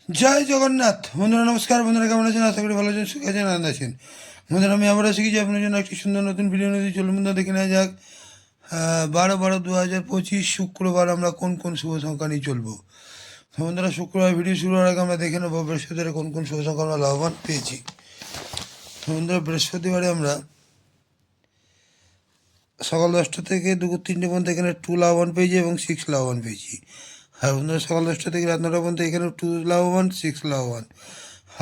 জয় জগন্নাথ। বন্ধুরা নমস্কার। বন্ধুরা কেমন আছেন? আশা করি ভালো আছেন, সুখে আছেন, আনন্দ আছেন। বন্ধুরা আমি আবার এসে গেছি আপনার জন্য একটি সুন্দর নতুন ভিডিও নিয়ে। চলুন বন্ধুরা দেখে নেওয়া যাক 12/12/2025 শুক্রবার আমরা কোন কোন শুভ সংখ্যা নিয়ে চলবো। তো বন্ধুরা শুক্রবার ভিডিও শুরু হওয়ার আগে আমরা দেখে নেবো বৃহস্পতিবারে কোন কোন শুভ সংখ্যা আমরা লাভবান পেয়েছি। তো বন্ধুরা বৃহস্পতিবারে আমরা সকাল 10টা থেকে দুপুর 3টে পর্যন্ত এখানে 2 লাভবান পেয়েছি এবং 6 লাভবান পেয়েছি। আর বন্ধুরা সকাল 10টা থেকে রাত 9টা পর্যন্ত এখানে 2 লাভবান 6 লাভবান।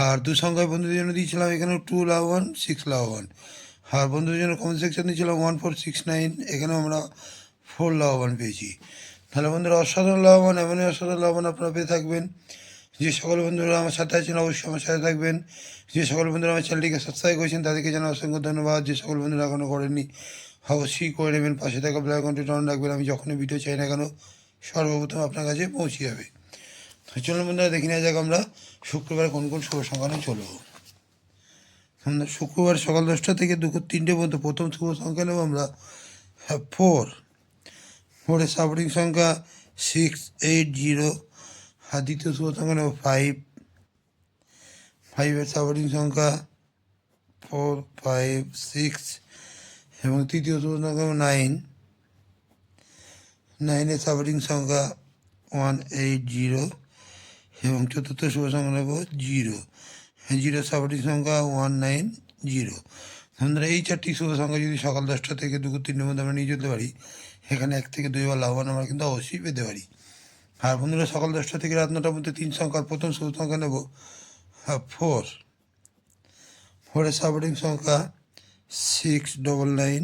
আর দু সংখ্যায় বন্ধুদের জন্য দিয়েছিলাম এখানে 2 লাভবান 6 লাভবান। আর বন্ধুদের জন্য কমেন্ট সেকশন দিয়েছিলাম 1469, এখানেও আমরা 4 লাভবান পেয়েছি। তাহলে বন্ধুরা অসাধারণ লাভবান, এমনই অসাধারণ লাভবান আপনারা পেয়ে থাকবেন। যে সকল বন্ধুরা আমার সাথে আছেন অবশ্যই আমার সাথে থাকবেন। যে সকল বন্ধুরা আমার চ্যানেলটিকে সাবস্ক্রাইব করেছেন তাদেরকে জানাই অসংখ্য ধন্যবাদ। যে সকল বন্ধুরা এখনও করেননি অবশ্যই করে নেবেন, পাশে থাকা বেল আইকনটি অন রাখবেন। আমি যখনই ভিডিও চাই না কেন সর্বপ্রথম আপনার কাছে পৌঁছে যাবে। তো চলুন বন্ধুরা দেখে নেওয়া যাক আমরা শুক্রবার কোন কোন শুভ সংখ্যা নিয়ে চলবো। আমরা শুক্রবার সকাল 10টা থেকে দুপুর 3টে পর্যন্ত প্রথম শুভ সংখ্যা নেব আমরা 4। 4-এর সাপোর্টিং সংখ্যা 680। আর দ্বিতীয় শুভ সংখ্যা নেব 5। 5-এর সাপোর্টিং সংখ্যা 4, 5, 6 এবং তৃতীয় শুভ সংখ্যা 9। 9-এর সাপোর্টিং সংখ্যা 180 এবং চতুর্থ শুভ সংখ্যা নেব 0। 0 সাপোর্টিং সংখ্যা 190। বন্ধুরা এই 4টি শুভ সংখ্যা যদি সকাল 10টা থেকে দুপুর 3টের মধ্যে আমরা নিয়ে যেতে পারি, এখানে 1 থেকে 2 বার লাভবান আমরা কিন্তু অবশ্যই পেতে পারি। আর বন্ধুরা সকাল 10টা থেকে রাত 9টার মধ্যে 3 সংখ্যার প্রথম শুভ সংখ্যা নেব 4। 4-এর সাপোর্টিং সংখ্যা 699।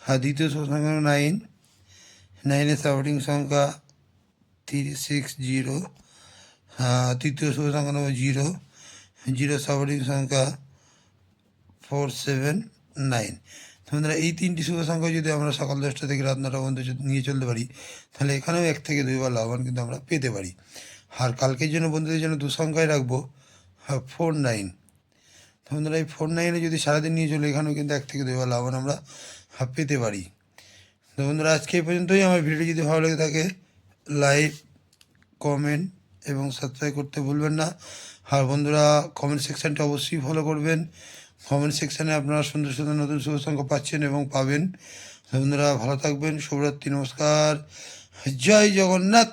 আর দ্বিতীয় শুভ সংখ্যা 9। 9-এর সাপোর্টিং সংখ্যা 360। তৃতীয় শুভ সংখ্যা নেব 0। 0 সাপোর্টিং সংখ্যা 479। বন্ধুরা এই 3টি শুভ সংখ্যা যদি আমরা সকাল 10টা থেকে রাত 9টা পর্যন্ত নিয়ে চলতে পারি, তাহলে এখানেও 1 থেকে 2 বার লাভবান কিন্তু আমরা পেতে পারি। আর কালকের জন্য বন্ধুদের জন্য 2 সংখ্যায় রাখবো 49। বন্ধুরা এই 49-এ যদি সারাদিন নিয়ে চলে, এখানেও কিন্তু 1 থেকে 2 বার লাভবান আমরা পেতে পারি। তো বন্ধুরা আজকে এই পর্যন্তই। আমার ভিডিও যদি ভালো লেগে থাকে লাইক, কমেন্ট এবং সাবস্ক্রাইব করতে ভুলবেন না। আর বন্ধুরা কমেন্ট সেকশানটা অবশ্যই ফলো করবেন। কমেন্ট সেকশানে আপনারা সুন্দর সুন্দর নতুন শুভ সংখ্যা পাচ্ছেন এবং পাবেন। বন্ধুরা ভালো থাকবেন। শুভরাত্রি, নমস্কার, জয় জগন্নাথ।